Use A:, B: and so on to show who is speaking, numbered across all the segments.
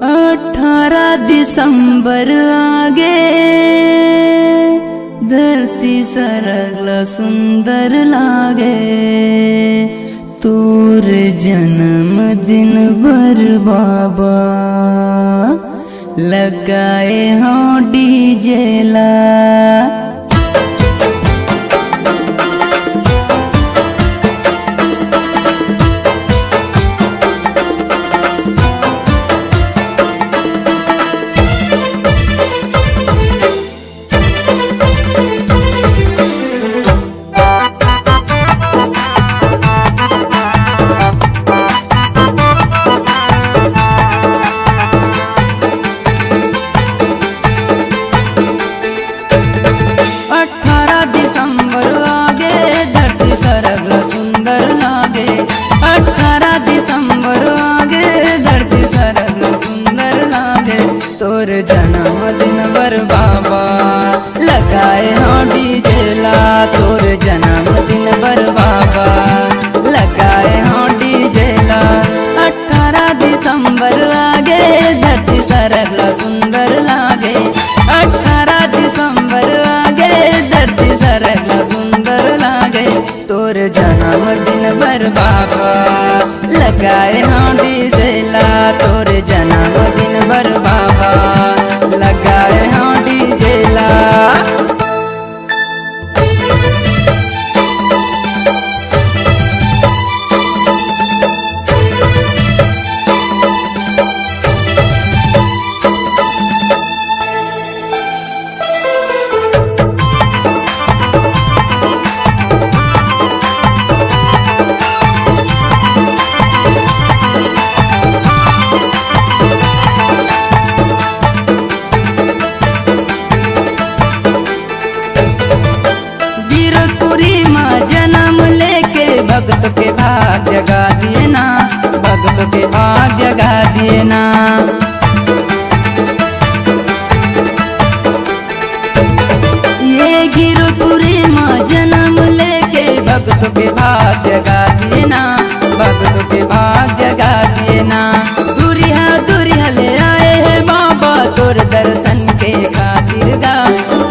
A: 18 दिसंबर आगे धरती सरगला सुंदर लागे। तोर जन्म दिन भर बाबा लगाए हाँ डीजे ला। 18 दिसंबर आगे धरती सरगला सुंदर लागे। 18 दिसंबर आगे धरती सरगला सुंदर लागे। तोर जन्मदिन बर बाबा लगाए हाँ डीजे ला। तोर जन्मदिन बर बाबा लगाए हाँ डीजे ला। 18 दिसंबर आगे धरती सरगला सुंदर लागे। 18 दिसंबर आगे धरती सरगला सुंदर लागे। तोर जन्मदिन बर बाबा लगाए हाँ डीजे ला। तोर जन्मदिन बर बाबा लगाए हाँ डीजे ला। जन्म लेके भक्त के भाग जगा दिए ना। भक्त के भाग जगा दिए ना। ये गिरपुरी माँ जन्म लेके भक्त के भाग जगा दिए ना। भक्त के भाग जगा दिए ना। दूरिया ले आए हैं बाबा तोर दर्शन के खातिर गा।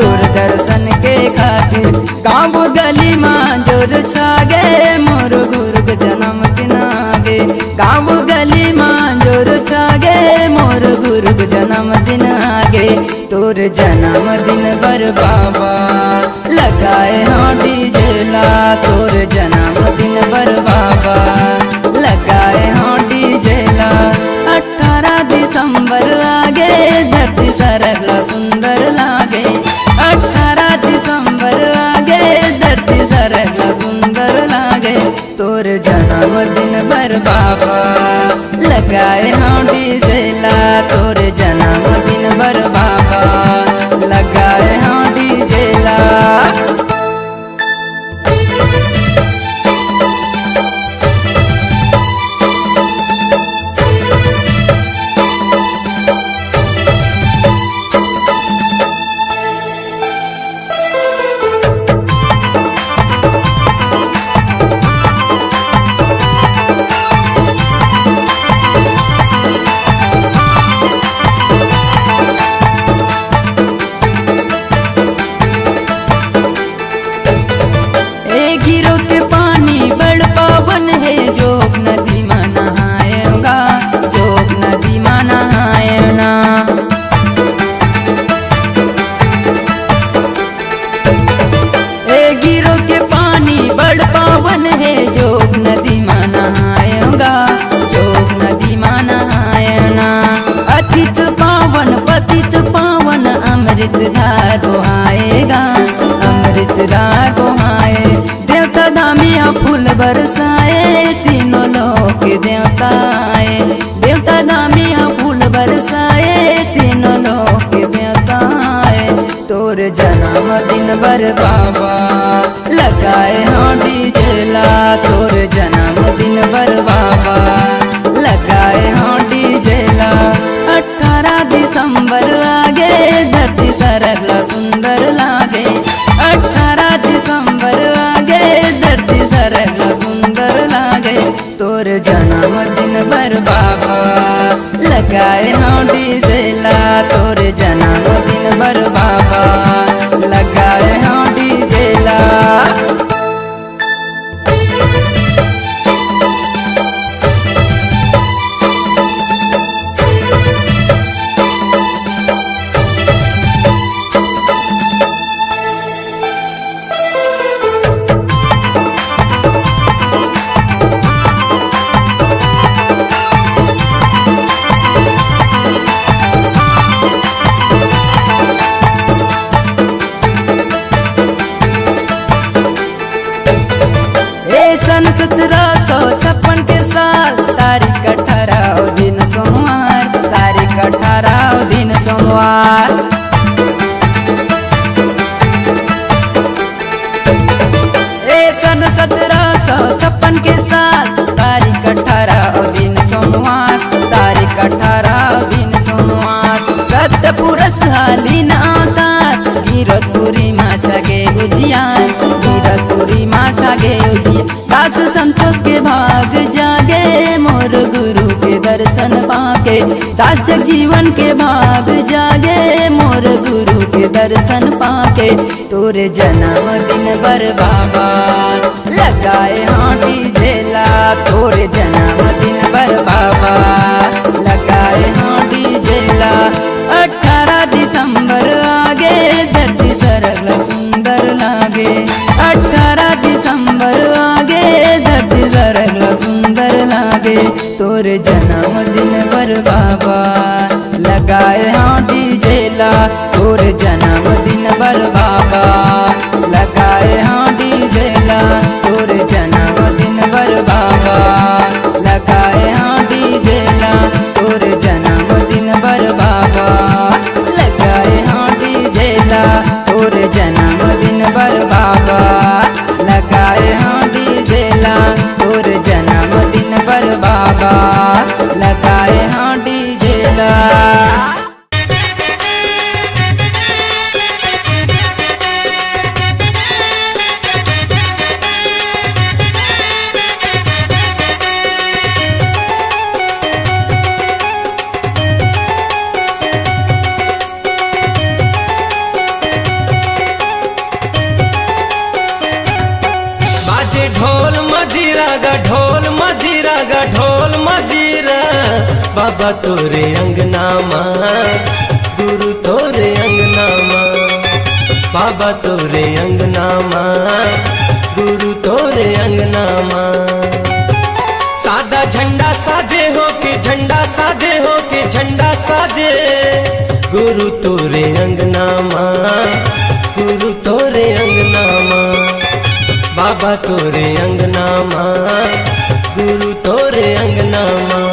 A: तोर दर्शन के खातिर गाँव गली माँ जोर छागे। मोर गुरु के जन्म दिन आगे। गाँव गली माँ जोर छागे। मोर गुरु के जन्म दिन आगे। तोर जन्म दिन बर बाबा लगाए हाँ डीजे ला। तोर जन्म दिन बर बाबा लगाए हाँ डीजे ला। 18 दिसंबर आगे धरती सरगला सुंदर लागे। 18 दिसंबर आगे धरती सरगला सुंदर लागे। तोर जन्मदिन बर बाबा लगाए हाँ डीजे ला। तोर जन्मदिन बर बाबा लगाए हाँ डीजे ला। गिरो के पानी बड़ पावन है। जोग नदी में नहाएगा। जोग नदी में नहाएना। गिरो के पानी बड़ पावन है। जोग नदी में नहाएगा। जोग नदी में नहाएना। अतित पावन पतित पावन अमृत धार आएगा। अमृत धार आए। देवता दामिया फूल बरसाए। तीनों लोक देवता आए। देवता दामिया फूल बरसाए। तीनों लोक देवता आए। तोर जन्मदिन बर बाबा लगाए हाँ डीजे ला। तोर जन्मदिन बर बाबा लगाए हाँ डीजे ला। 18 दिसंबर आगे धरती सरगला सुंदर लागे। 18 दिसंबर आगे धरती सरगला सुंदर लागे। तोर जन्मदिन बर बाबा लगाए हाँ डीजे ला तोर जन्मदिन बर बाबा लगाए हाँ डीजे ला। सन 1756 के साल तारीख 18 दिन सोमवार, तारीख 18 दिन सोमवार। सन 1756 के साल तारीख 18 दिन सोमवार, तारीख 18 दिन सोमवार। सत्य पुरुष हालीन अवतार गिरतपुरी माछा गे उजियार, गिरतपुरी माछा गे उजियार। दास संतोष के भाग जागे मोर गुरु के दर्शन पाके, दास जीवन के भाग जागे मोर गुरु के दर्शन पाके। तोरे जन्मदिन बर बाबा लगाए हाँ डीजे ला तोरे जन्मदिन बर बाबा लगाए हाँ डीजे ला। 18 दिसंबर आगे धरती सरल सुंदर लागे, 18 दिसंबर आगे धरती सरल सुंदर लागे। तोरे जन्मदिन बर बाबा लगाए हाँ डीजे ला तोरे जन्मदिन बर बाबा लगाए हाँ डीजे ला तोरे जन्मदिन बर बाबा लगाए हाँ डीजे ला तोरे जन्मदिन बर बाबा लगाए हाँ डीजे ला तोरे जन्मदिन बर बाबा लगाए हाँ डीजे ला तोरे जन्मदिन बर बाबा लगाए हाँ डीजे ला।
B: ढोल मजीरा बाबा तोरे अंगना माँ, गुरु तोरे अंगना माँ, बाबा तोरे अंगना माँ, गुरु तोरे अंगना माँ। सादा झंडा साजे हो के झंडा साजे हो के झंडा साजे, गुरु तोरे अंगना माँ, गुरु तोरे अंगना माँ, बाबा तोरे अंगना माँ, गुरु तोरे अंगना माँ।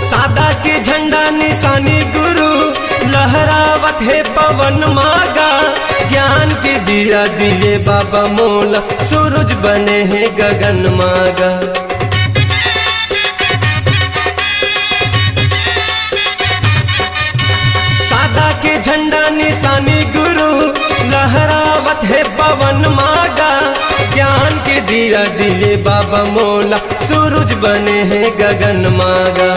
B: सादा के झंडा निशानी गुरु लहरावत है पवन मागा, ज्ञान के दिया दिए बाबा मोला, सूरज बने हैं गगन मागा। सादा के झंडा निशानी गुरु लहरावत है पवन मागा, ज्ञान के दिया दिए बाबा मोला, सूरज बने हैं गगन मागा।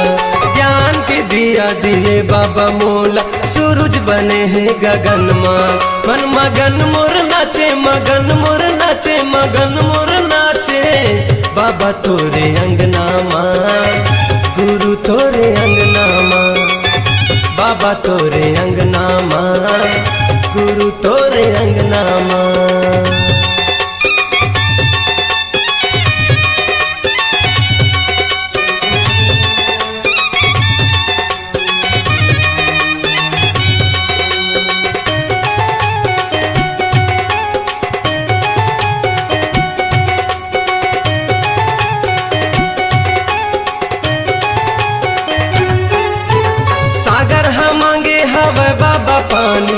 B: ज्ञान के दिया दिए बाबा मोला, सूरज बने हैं गगन माँ। मन मगन मोर नाचे मगन मोर नाचे मगन मोर नाचे, बाबा तोरे अंगना माँ, गुरु तोरे अंगना माँ, बाबा तोरे अंगना माँ, गुरु तोरे अंगना माँ। पानी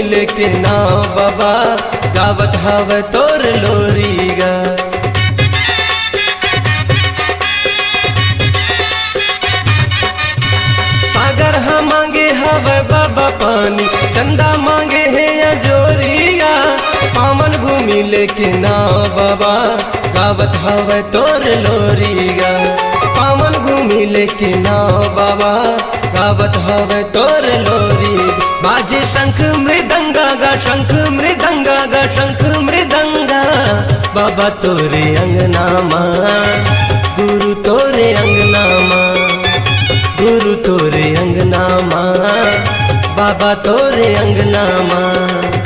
B: लेके नाव बाबा गावत हवे तोर लोरी गा। सागर हा मांगे हवे बाबा पानी, चंदा मांगे है अजोरिया। पावन भूमि लेके नाव बाबा गावत हवे तोर लोरी गा। पावन भूमि लेके नाव बाबा गावत हवे तोर लोरी। बाजे शंख मृदंगा गा, शंख मृदंगा गा, शंख मृदंगा बाबा तोरे अंगना माँ, गुरु तोरे अंगना माँ, गुरु तोरे अंगना माँ, बाबा तोरे अंगना माँ।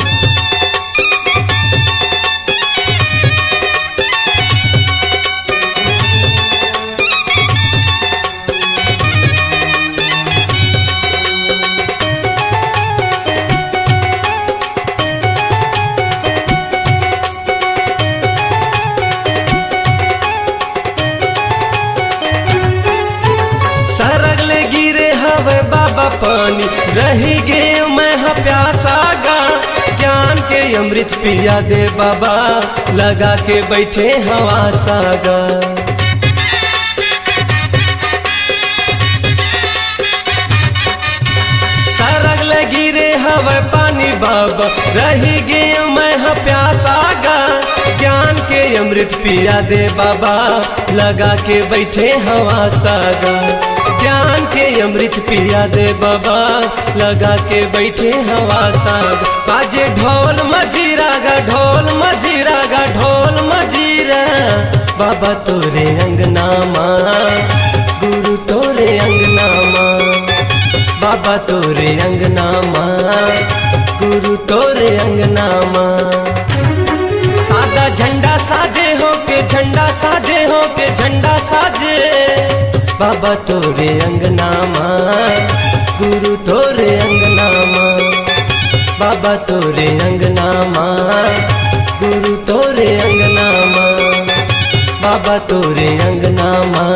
B: बाबा पानी रही गे मैं प्यासा गा। ज्ञान के अमृत पिया दे बाबा लगा के बैठे हवा सागा। सरग लगी रे हवा पानी बाबा रही गे मैं प्यासा गा। ज्ञान के अमृत पिया दे बाबा लगा के बैठे हवा सागा। ज्ञान के अमृत पिया दे बाबा लगा के बैठे हवा साग। बाजे ढोल मजीरा गा, ढोल मजीरा गा, ढोल मजीरा बाबा तोरे अंगना माँ, गुरु तोरे अंगना माँ, बाबा तोरे अंगना माँ, गुरु तोरे अंगना माँ। सादा झंडा साजे हो के, झंडा साजे हो के, झंडा साजे बाबा तोरे अंगना माँ, गुरु तोरे अंगना माँ, बाबा तोरे अंगना माँ, गुरु तोरे अंगना माँ, बाबा तोरे अंगना माँ,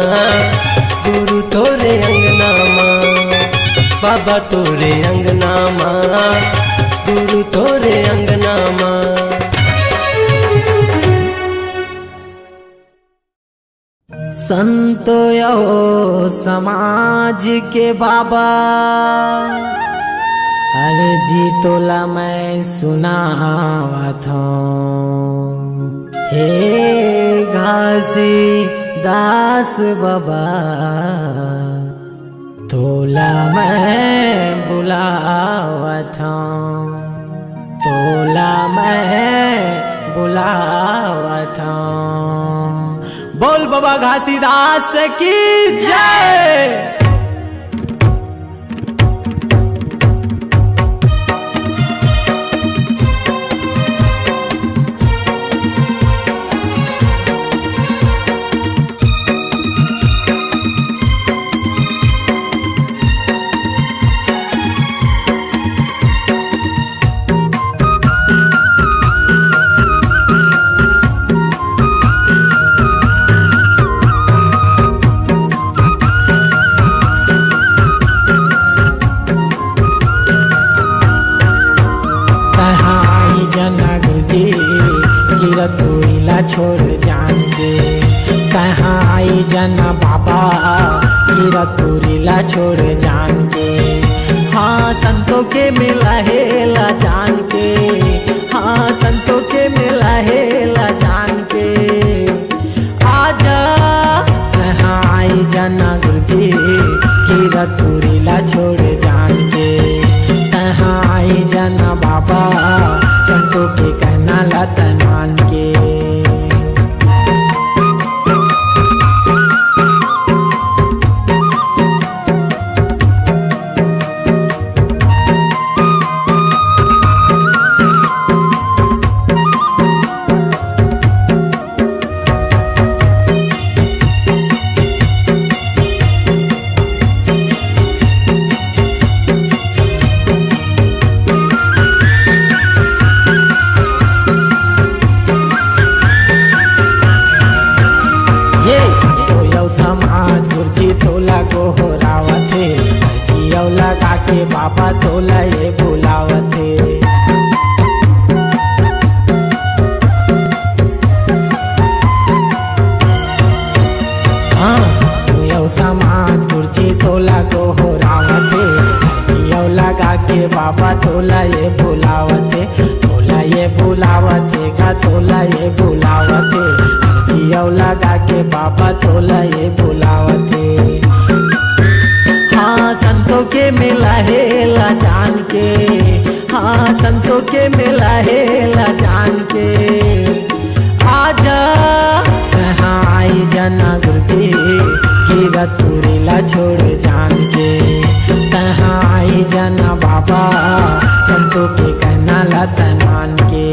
B: गुरु तोरे अंगना माँ, बाबा तोरे अंगना माँ, गुरु तोरे अंगना माँ।
C: संत यो समाज के बाबा अर्जी तोला मैं सुनावत हूँ। हे घासी दास बाबा तोला मैं बुलावत हूँ, तोला मैं बुलावत हूँ। बोल बाबा घासीदास की जय। छोड़ जाएंगे कहाँ आई जना बाबा गिरा तुरीला छोड़ जाएंगे। हाँ संतों के मिला हेला जान के, हाँ संतों के मिला हेला जान के। आजा कहाँ आई जना गुरुजी गिरा तुरीला छोड़ जाएंगे। कहाँ आई जना बाबा संतों के कहना लता मान के। बाबा तोला ये बुलावते। के बाबा तोला ये बुलावते, तोला ये बुलावते का तोला ये बुलावते, जियो लगा के बाबा तोला ये बुलावते। हाँ संतों के मेला हेला जान के, हाँ संतों के मेला हेला जान के, आजा कहाँ आई जाना गुरुजी कीरतपुरीला छोड़ जान के, कहाँ आई जाना बाबा संतों के कहना लाता मान के।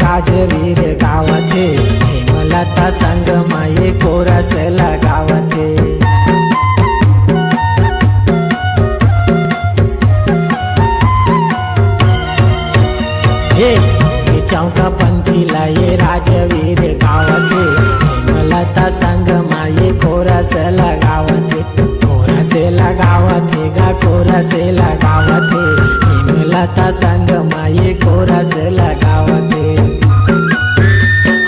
C: राजवीर गावते, हेमलता संग माये कोरस लगावते। ये चौका पंथी लाये राजवीर गावते, हेमलता संग माये कोरस लगावते, कोरस लगावते गा कोरस लगावते, हेमलता संग माये कोरस लगावते।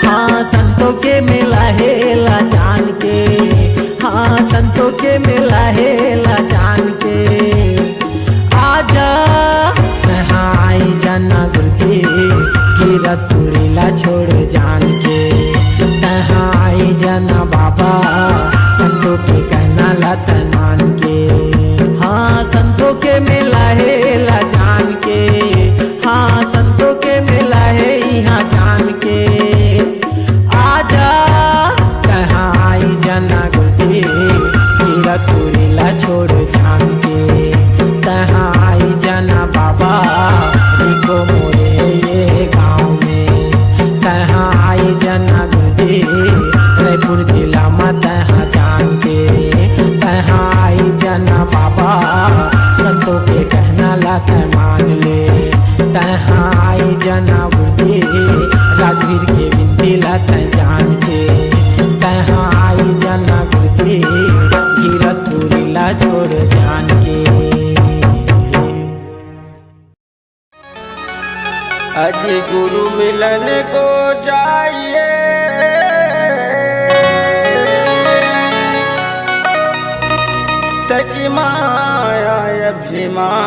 C: हाँ संतों के मेला हेला जान के, हाँ संतों के मेला हेला जान के, आजा कहाँ आई जाना गुरुजी कीरतपुरीला छोड़ जान के, कहाँ आई जाना बाबा संतों के कहना लाता मान के। हाँ संतों के मेला हेला जान के, हाँ संतों के मेला है यहाँ जान के, आजा कहाँ आई जाना गुरुजी कीरतपुरीला छोड़ जान के, कहाँ आई जाना बाबा रिको मोरे ये गाँव में, कहाँ आई जाना गुरुजी रायपुर जिला में तहाँ जान के, कहाँ आई जाना बाबा संतों के कहना लाता मान ले, तहाँ आई जाना गुरुजी राजवीर के बिनती लाता जान के, तहाँ आई जाना गुरुजी कीरतपुरीला छोड़ जान के।
D: आज गुरु मिलन को जाइए, तजी माया अभिमान,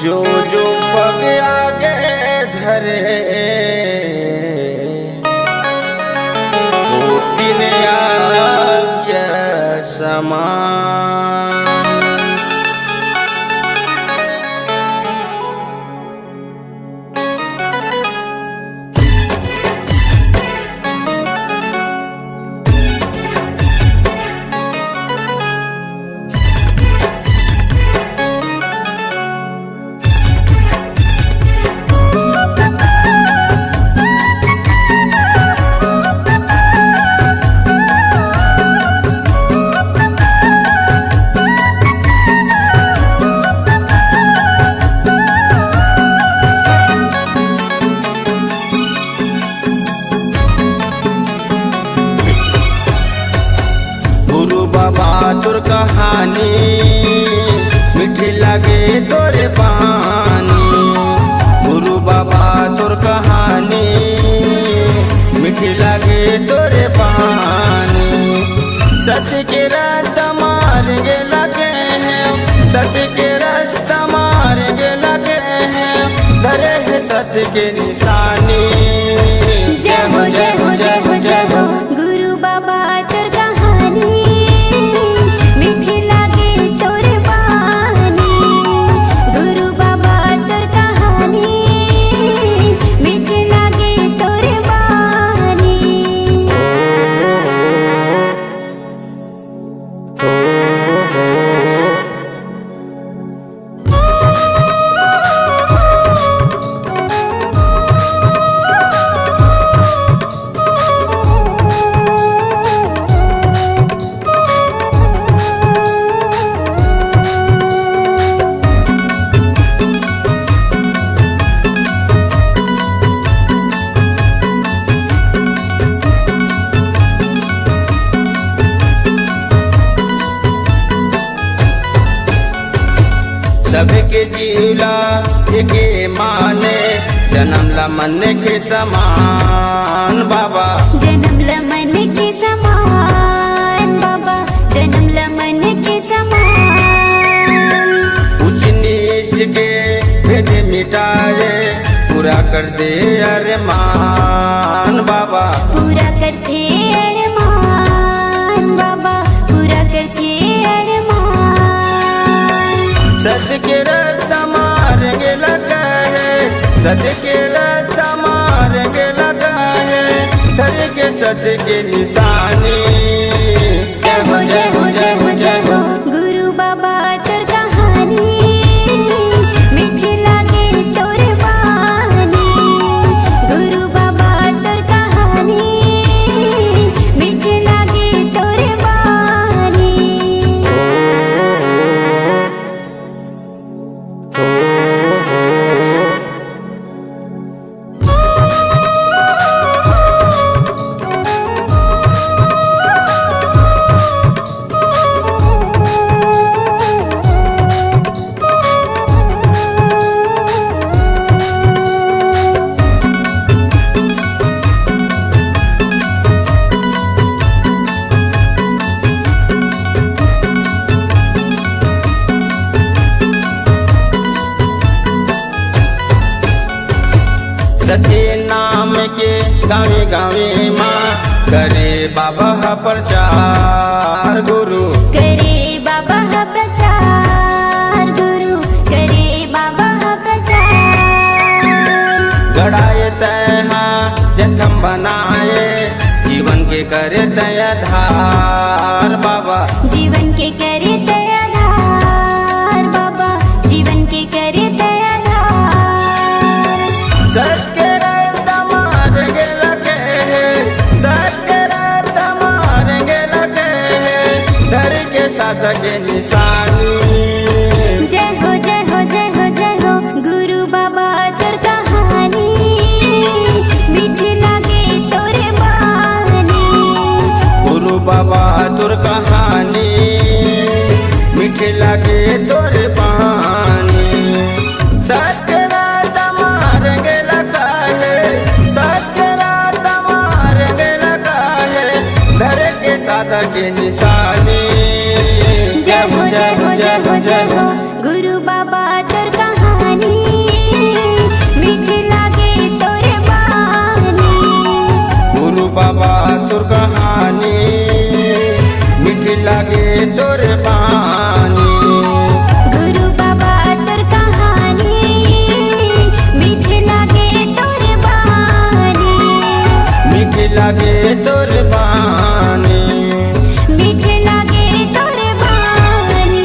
D: जो जो पग आगे धरे वो दिन आज्ञा समान। बहादुर कहानी मीठी लगे तोरे पानी, गुरु बहादुर कहानी मीठी लगे तोरे पानी। सत्य के रास्ता मार्गे लगे हैं, सत्य के रास्ता मार्गे लगे हैं, धरे है सत्य के निशानी।
E: जय हो जय हो जय हो जय हो गुरु बहादुर कहानी मीठी लागे तोरे बानी, गुरु बहादुर कहानी मीठी लागे तोरे बानी।
D: सबके जीला एके माने जन्म ला मन के समान बाबा
E: जन्म ला मन के समान बाबा जन्म ला मन के समान
D: ऊंच नीच के भेद मिटाए पूरा कर दे अरमान बाबा
E: पूरा करते अरमान बाबा पूरा करते अरमान
D: सद के रास्ता मारेंगे लगा है सद के रास्ता मारेंगे लगा है धर के सद के निशानी
E: जय हो जय हो जय हो जय हो गुरु बाबा तोर कहानी मीठी लागे तोर बानी गुरु बाबा तोर कहानी मीठी लागे तोर बानी
D: सचे नाम के गावे गावे माँ करे बाबा प्रचार गुरु
E: करे बाबा प्रचार गुरु करे बाबा प्रचार
D: गड़ाए तहा जखम बनाए जीवन के करे तय धार बाबा
E: जीवन के करे तैयार बाबा जीवन के करे तैयार
D: सत्य रास्ता मारेंगे लगे सत्य रास्ता मारेंगे लगे धर के साथ के निशानी
E: जय हो जय हो जय हो जय हो गुरु बाबा तोर कहानी मीठी लागे तोरे बानी
D: गुरु बाबा तुर कहानी मीठी लगे तोर पानी सत्य रास्ता मारेंगे लगा है सत्य रास्ता मारेंगे लगा है धर के साथ के निशानी
E: जय हो जय हो जय हो जय हो गुरु बाबा तोर कहानी मीठी लागे तोरे बानी
D: गुरु बाबा तुर कहानी मीठी लगे तोर पानी
E: गुरु बाबा तोर कहानी मीठी लागे तोरे बानी
D: मीठी लगे तोर पानी
E: मीठी लागे तोरे बानी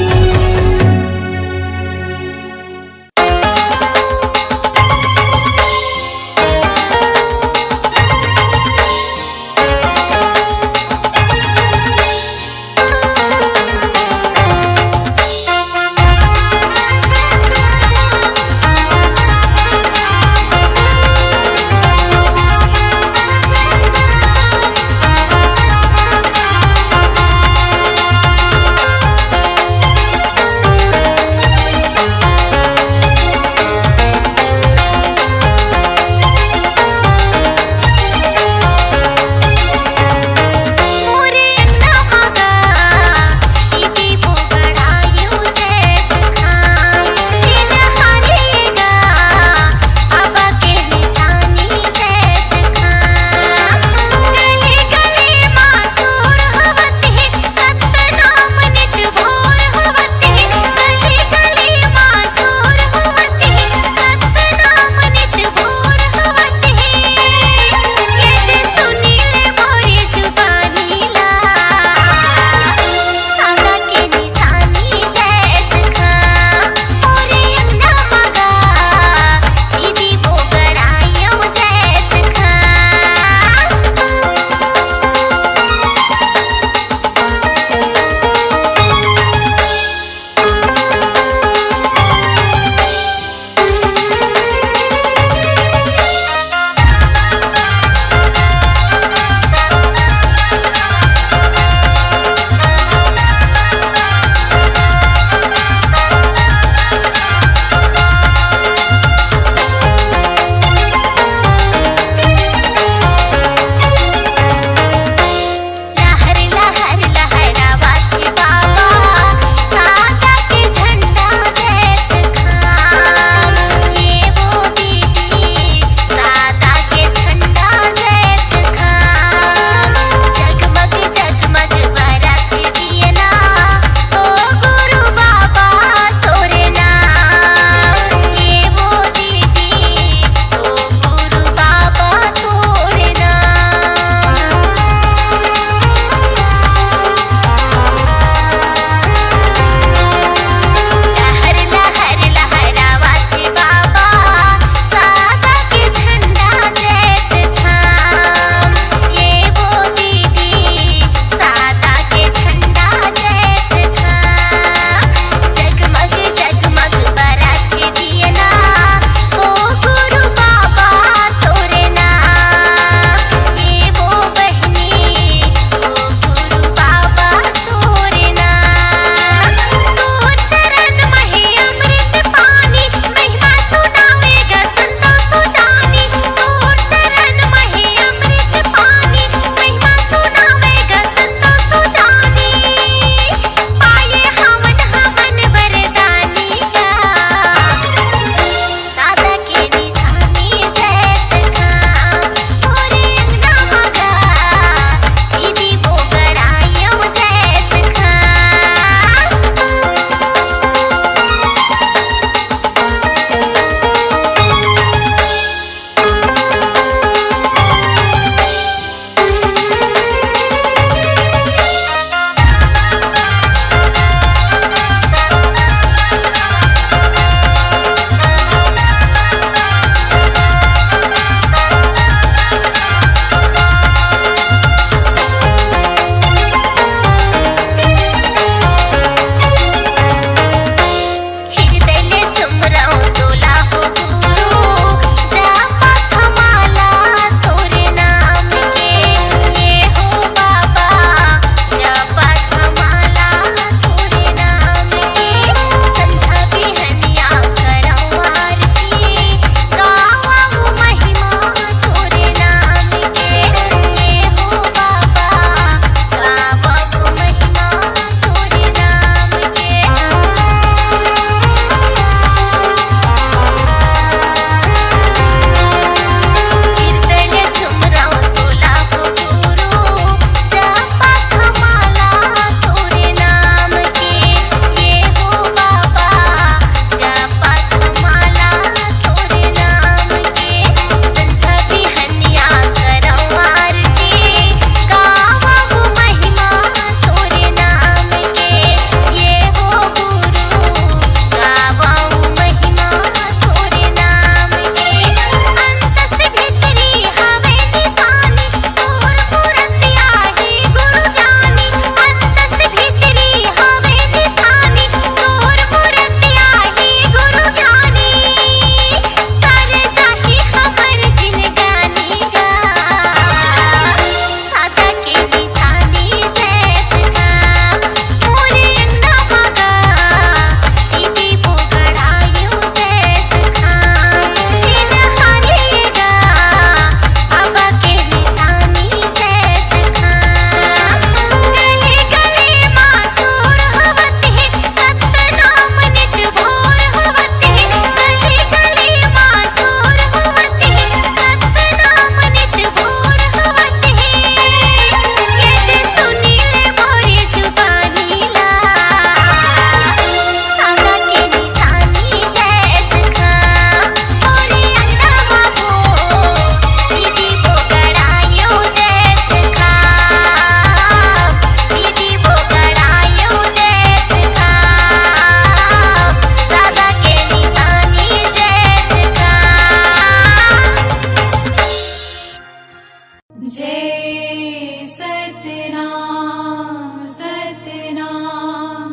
F: जय सतनाम सतनाम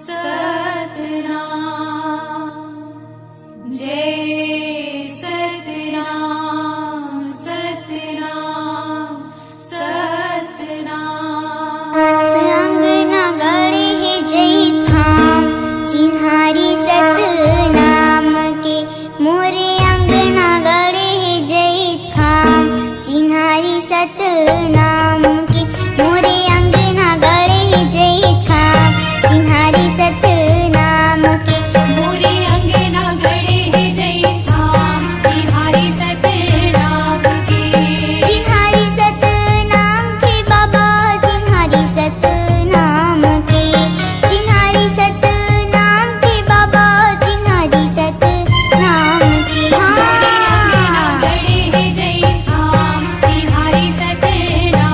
F: सतनाम जय सतनाम सतनाम सतनाम
E: अंगना गड़े है जय थाम चिन्हारी सतनाम के मोरे अंगना गड़े है जय थाम चिन्हारी सतनाम के मोरे अंगना गड़े है जय थाम चिन्हारी सतनाम के
F: मोरे अंगना गड़े है जय थाम चिन्हारी सतनाम के
E: चिन्हारी सतनाम के बाबा चिन्हारी सतनाम के चिन्हारी सतनाम के बाबा चिन्हारी सतनाम के
F: मोरे अंगना गड़े है जय थाम चिन्हारी सतनाम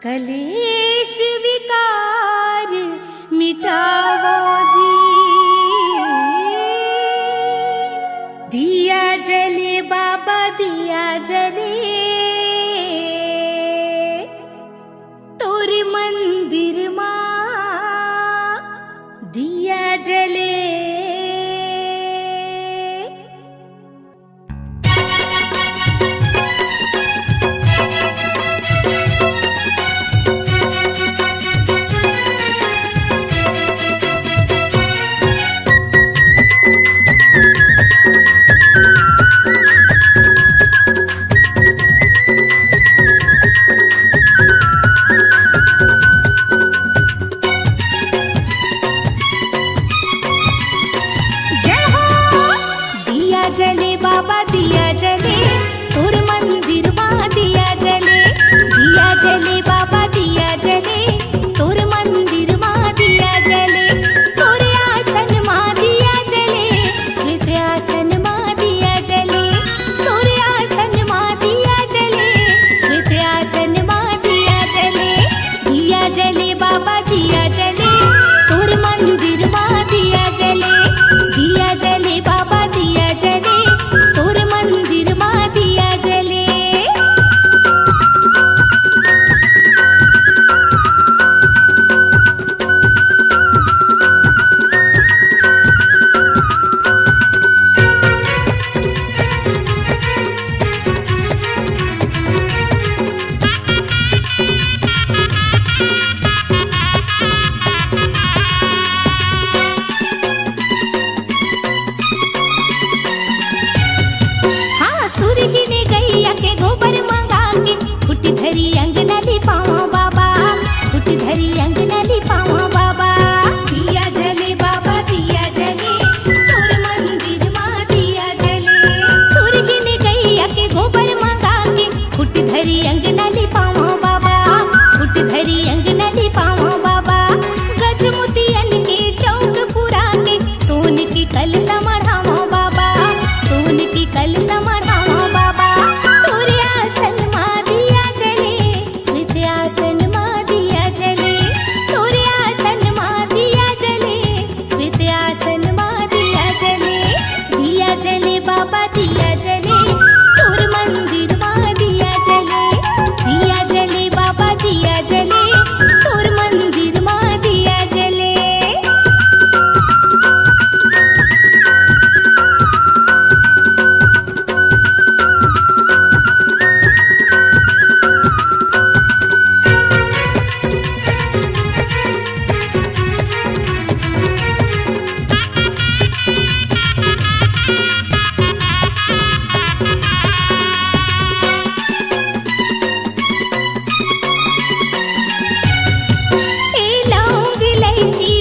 E: कलेश विकार मिटावो जी। दिया जले बाबा दिया जले, तोर मंदिर मां दिया जले।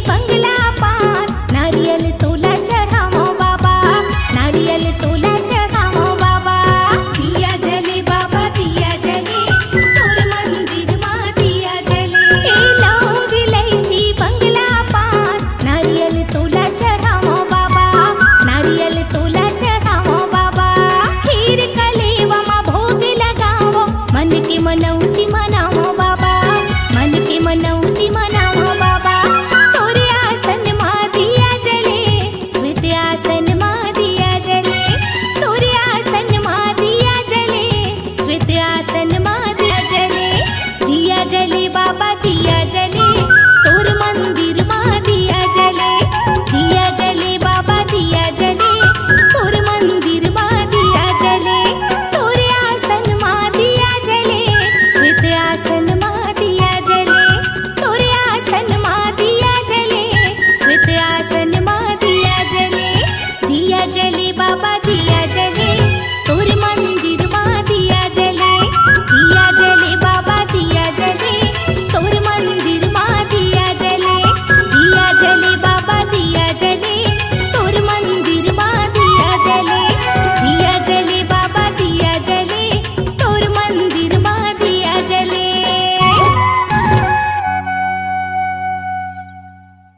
E: बंगला